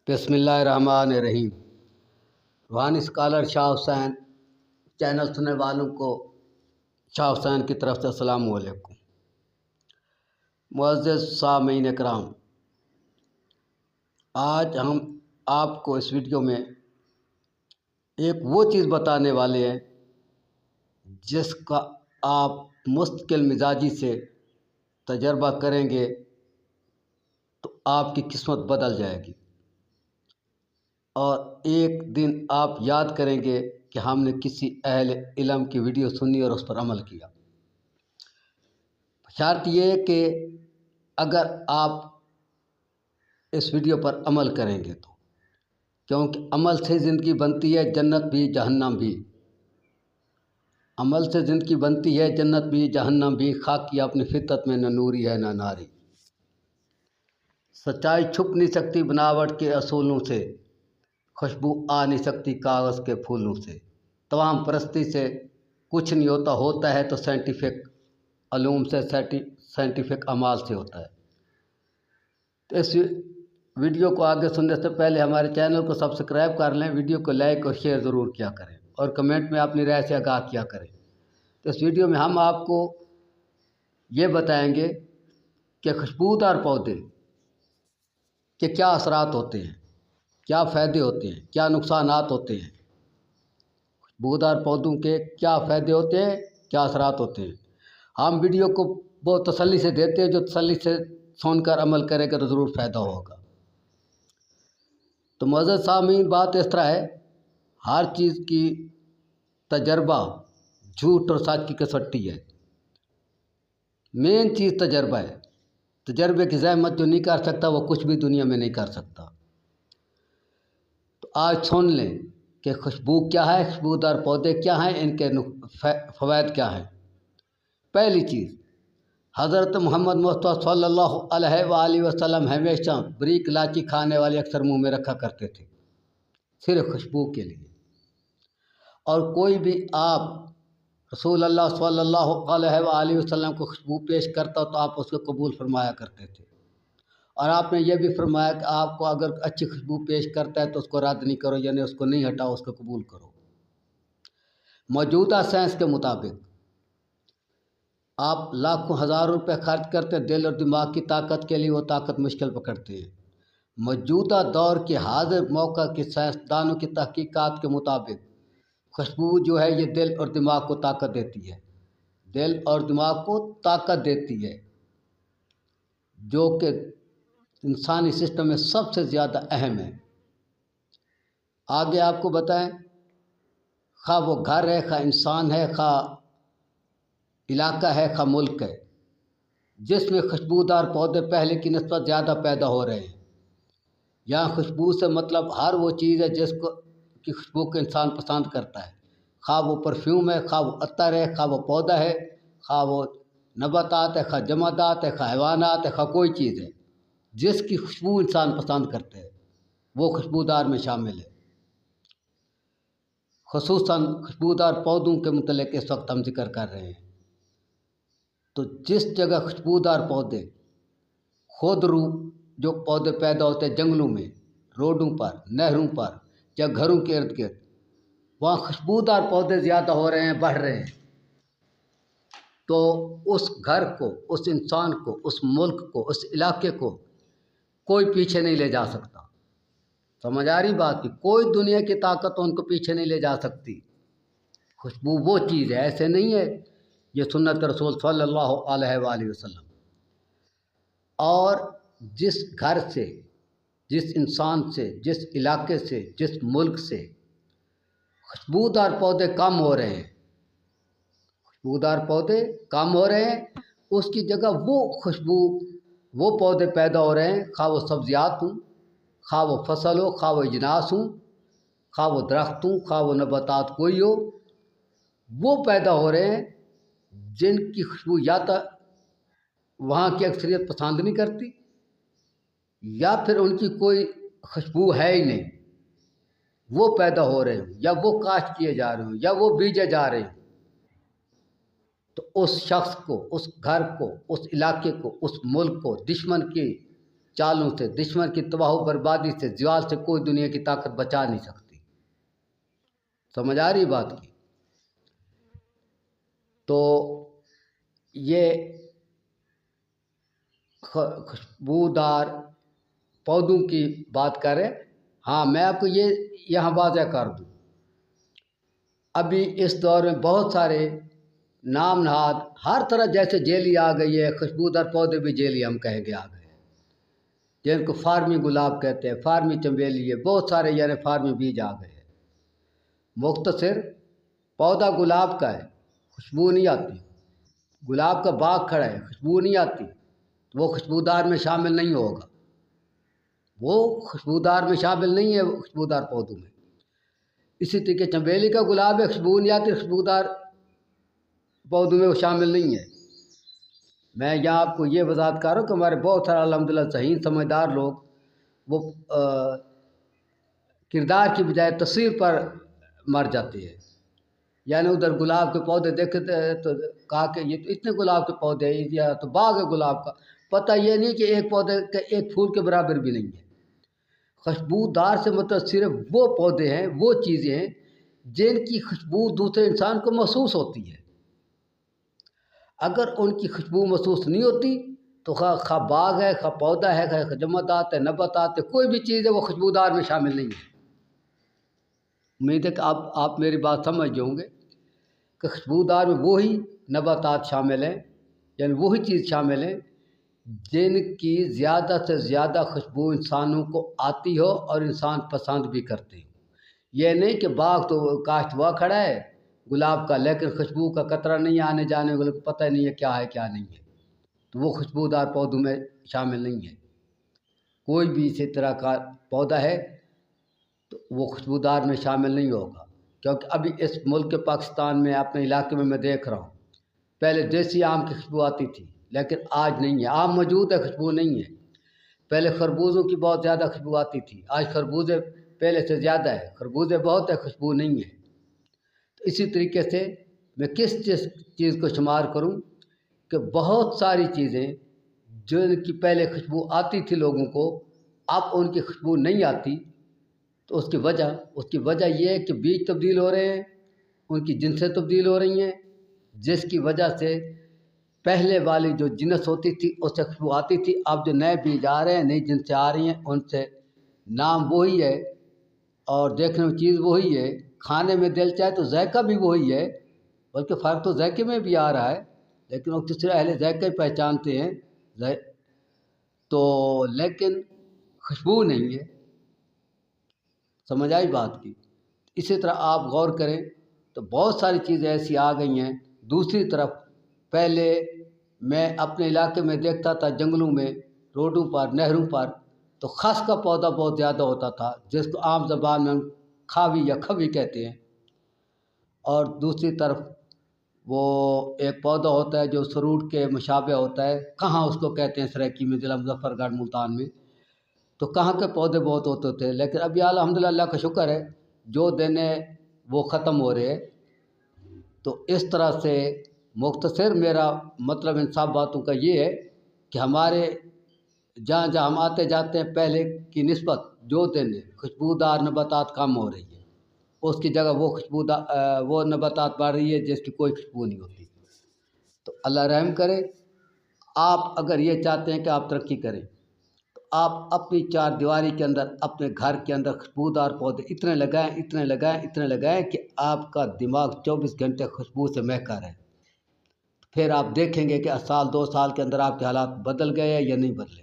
بسم اللہ الرحمن الرحیم۔ روحانی اسکالر شاہ حسین چینل سننے والوں کو شاہ حسین کی طرف سے السلام علیکم۔ معزز سامعین اکرام، آج ہم آپ کو اس ویڈیو میں ایک وہ چیز بتانے والے ہیں جس کا آپ مستقل مزاجی سے تجربہ کریں گے تو آپ کی قسمت بدل جائے گی، اور ایک دن آپ یاد کریں گے کہ ہم نے کسی اہل علم کی ویڈیو سنی اور اس پر عمل کیا۔ شرط یہ کہ اگر آپ اس ویڈیو پر عمل کریں گے تو، کیونکہ عمل سے زندگی بنتی ہے، جنت بھی جہنم بھی۔ عمل سے زندگی بنتی ہے، جنت بھی جہنم بھی، خاکی اپنی فطرت میں نہ نوری ہے نہ ناری۔ سچائی چھپ نہیں سکتی بناوٹ کے اصولوں سے، خوشبو آ نہیں سکتی کاغذ کے پھولوں سے۔ تمام پرستی سے کچھ نہیں ہوتا، ہوتا ہے تو سائنٹیفک علوم سے، سائنٹیفک اعمال سے ہوتا ہے۔ تو اس ویڈیو کو آگے سننے سے پہلے ہمارے چینل کو سبسکرائب کر لیں، ویڈیو کو لائک اور شیئر ضرور کیا کریں، اور کمنٹ میں اپنی رائے سے آگاہ کیا کریں۔ تو اس ویڈیو میں ہم آپ کو یہ بتائیں گے کہ خوشبودار پودے کے کیا اثرات ہوتے ہیں، کیا فائدے ہوتے ہیں، کیا نقصانات ہوتے ہیں۔ خوشبودار پودوں کے کیا فائدے ہوتے ہیں، کیا اثرات ہوتے ہیں۔ ہم ویڈیو کو بہت تسلی سے دیتے ہیں، جو تسلی سے سن کر عمل کرے گا تو ضرور فائدہ ہوگا۔ تو معزز سامعین، بات اس طرح ہے، ہر چیز کی تجربہ جھوٹ اور سچ کی کسوٹی ہے۔ مین چیز تجربہ ہے۔ تجربے کی زحمت جو نہیں کر سکتا وہ کچھ بھی دنیا میں نہیں کر سکتا۔ تو آج سن لیں کہ خوشبو کیا ہے، خوشبودار پودے کیا ہیں، ان کے فوائد کیا ہیں۔ پہلی چیز، حضرت محمد مصطفیٰ صلی اللہ علیہ وآلہ وسلم ہمیشہ بریک الائچی کھانے والے اکثر منہ میں رکھا کرتے تھے، صرف خوشبو کے لیے۔ اور کوئی بھی آپ رسول اللہ صلی اللہ علیہ وآلہ وسلم کو خوشبو پیش کرتا تو آپ اس کو قبول فرمایا کرتے تھے۔ اور آپ نے یہ بھی فرمایا کہ آپ کو اگر اچھی خوشبو پیش کرتا ہے تو اس کو رد نہیں کرو، یعنی اس کو نہیں ہٹاؤ، اس کو قبول کرو۔ موجودہ سائنس کے مطابق آپ لاکھوں ہزاروں روپے خرچ کرتے دل اور دماغ کی طاقت کے لیے، وہ طاقت مشکل پکڑتے ہیں۔ موجودہ دور کے حاضر موقع کے سائنسدانوں کی تحقیقات کے مطابق خوشبو جو ہے یہ دل اور دماغ کو طاقت دیتی ہے، دل اور دماغ کو طاقت دیتی ہے، جو کہ انسانی سسٹم میں سب سے زیادہ اہم ہے۔ آگے آپ کو بتائیں، خواہ وہ گھر ہے، خواہ انسان ہے، خواہ علاقہ ہے، خواہ ملک ہے، جس میں خوشبودار پودے پہلے کی نسبت زیادہ پیدا ہو رہے ہیں۔ یہاں خوشبو سے مطلب ہر وہ چیز ہے جس کو کی خوشبو کو انسان پسند کرتا ہے، خواہ وہ پرفیوم ہے، خواہ وہ عطر ہے، خواہ وہ پودا ہے، خواہ وہ نباتات ہے، خواہ جمادات ہے، خواہ حیوانات ہے، خواہ کوئی چیز ہے جس کی خوشبو انسان پسند کرتے ہیں، وہ خوشبودار میں شامل ہے۔ خصوصاً خوشبودار پودوں کے متعلق اس وقت ہم ذکر کر رہے ہیں۔ تو جس جگہ خوشبودار پودے خود رو جو پودے پیدا ہوتے ہیں جنگلوں میں، روڈوں پر، نہروں پر یا گھروں کے ارد گرد، وہاں خوشبودار پودے زیادہ ہو رہے ہیں، بڑھ رہے ہیں، تو اس گھر کو، اس انسان کو، اس ملک کو، اس علاقے کو کوئی پیچھے نہیں لے جا سکتا۔ سمجھ آ رہی بات کی؟ کوئی دنیا کی طاقت ان کو پیچھے نہیں لے جا سکتی۔ خوشبو وہ چیز ہے، ایسے نہیں ہے، یہ سنت رسول صلی اللہ علیہ وآلہ وسلم۔ اور جس گھر سے، جس انسان سے، جس علاقے سے، جس ملک سے خوشبودار پودے کم ہو رہے ہیں، خوشبودار پودے کم ہو رہے ہیں، اس کی جگہ وہ خوشبو، وہ پودے پیدا ہو رہے ہیں، خواہ وہ سبزیات ہوں، خواہ وہ فصل ہو، خواہ وہ اجناس ہوں، خواہ وہ درخت ہوں، خواہ وہ نباتات کوئی ہو، وہ پیدا ہو رہے ہیں جن کی خوشبو یا تو وہاں کی اکثریت پسند نہیں کرتی، یا پھر ان کی کوئی خوشبو ہے ہی نہیں، وہ پیدا ہو رہے ہوں، یا وہ کاشت کیے جا رہے ہوں، یا وہ بیجے جا رہے ہوں۔ تو اس شخص کو، اس گھر کو، اس علاقے کو، اس ملک کو دشمن کی चालों से, दुश्मन की तबाह बर्बादी से, ज्वाल से कोई दुनिया की ताकत बचा नहीं सकती। समझ आ रही बात की? तो ये खुशबूदार पौधों की बात करें। हाँ, मैं आपको ये यहाँ वाज़ह कर दूँ, अभी इस दौर में बहुत सारे नाम नहाद हर तरह, जैसे जेली आ गई है, खुशबूदार पौधे भी जेली हम कहेंगे आ गए हैं, जिनको फार्मी गुलाब कहते हैं, फार्मी चमेली है, बहुत सारे यानी फार्मी बीज आ गए हैं। मुख्तसर पौधा गुलाब का है, खुशबू नहीं आती। गुलाब का बाग खड़ा है, खुशबू नहीं आती, तो वो खुशबूदार में शामिल नहीं होगा, वो खुशबूदार में शामिल नहीं है, वो खुशबूदार पौधों में। इसी तरीके चमेली का गुलाब है, खुशबू नहीं आती, खुशबूदार पौधों में वो शामिल नहीं है। मैं यहाँ आपको ये वजाहत कर रहा हूँ कि हमारे बहुत सारे अल्हम्दुलिल्लाह सही समझदार लोग वो किरदार की बजाय तस्वीर पर मर जाते हैं। यानी उधर गुलाब के पौधे देखे तो कहा कि ये तो इतने गुलाब के पौधे हैं, या तो बाग है गुलाब का, पता ये नहीं कि एक पौधे के एक फूल के बराबर भी नहीं है। खुशबूदार से मतलब सिर्फ वो पौधे हैं, वो चीज़ें हैं जिनकी खुशबू दूसरे इंसान को महसूस होती है। अगर उनकी खुशबू महसूस नहीं होती तो खा बाग है, खा पौधा है, खा जमादात है, नबातात है, कोई भी चीज़ है, वो खुशबूदार में शामिल नहीं है। उम्मीद है कि आप मेरी बात समझ जाओगे कि खुशबूदार में वही नबातात शामिल हैं, यानी वही चीज़ शामिल है जिनकी ज़्यादा से ज़्यादा खुशबू इंसानों को आती हो और इंसान पसंद भी करते हो। ये नहीं कि बाग तो काश्त हुआ खड़ा है गुलाब का, लेकिन खुशबू का कतरा नहीं आने जाने वाले को पता नहीं है क्या है क्या नहीं है, तो वो खुशबूदार पौधों में शामिल नहीं है। कोई भी इसी तरह का पौधा है तो वो खुशबूदार में शामिल नहीं होगा, क्योंकि अभी इस मुल्क पाकिस्तान में अपने इलाके में मैं देख रहा हूँ, पहले देसी आम की खुशबू आती थी, लेकिन आज नहीं है। आम मौजूद है, खुशबू नहीं है। पहले खरबूजों की बहुत ज़्यादा खुशबू आती थी, आज खरबूजे पहले से ज़्यादा है, खरबूजे बहुत है, खुशबू नहीं है। तो इसी तरीके से मैं किस चीज़ को शुमार करूं कि बहुत सारी चीज़ें जिनकी पहले खुशबू आती थी लोगों को, अब उनकी खुशबू नहीं आती। तो उसकी वजह ये है कि बीज तब्दील हो रहे हैं, उनकी जिनसें तब्दील हो रही हैं, जिसकी वजह से पहले वाली जो जिनस होती थी उससे खुशबू आती थी, अब जो नए बीज आ रहे हैं, नई जिनसें आ रही हैं, उनसे नाम वही है और देखने में चीज़ वही है, खाने में दिल चाहे तो जायका भी वही है, बल्कि फ़र्क तो जायके में भी आ रहा है, लेकिन वो दूसरे अहले जायका ही पहचानते हैं तो, लेकिन खुशबू नहीं है। समझ आई बात की? इसी तरह आप गौर करें तो बहुत सारी चीज़ें ऐसी आ गई हैं। दूसरी तरफ पहले मैं अपने इलाके में देखता था जंगलों में, रोडों पर, नहरों पर, तो खस का पौधा बहुत ज़्यादा होता था, जिसको आम ज़बान में हम खावी या खवी कहते हैं। और दूसरी तरफ वो एक पौधा होता है जो सरूट के मुशाबे होता है, कहाँ उसको कहते हैं सराइकी में, ज़िला मुजफ्फरगढ़ मुल्तान में, तो कहाँ के पौधे बहुत होते थे। लेकिन अभी अल्हम्दुलिल्लाह अल्लाह का शुक्र है, जो दिन है वो ख़त्म हो रहे हैं। तो इस तरह से मुख्तसर मेरा मतलब इन सब बातों का ये है कि हमारे जहाँ जहाँ हम आते जाते हैं, पहले की निस्बत जो दिन है खुशबूदार नबातात कम हो रही है, उसकी जगह वो नबातात बढ़ रही है जिसकी कोई खुशबू नहीं होती। तो अल्लाह रहम करे। आप अगर ये चाहते हैं कि आप तरक्की करें तो आप अपनी चार दीवारी के अंदर, अपने घर के अंदर खुशबूदार पौधे इतने लगाएं कि आपका दिमाग 24 घंटे खुशबू से महका रहे। फिर आप देखेंगे कि साल 2 साल के अंदर आपके हालात बदल गए या नहीं बदले।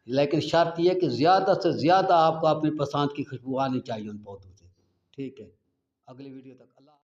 लेकिन शर्त यह कि ज़्यादा से ज़्यादा आपको अपनी पसंद की खुशबू आनी चाहिए उन पौधों से। ठीक है, अगली वीडियो तक अल्लाह।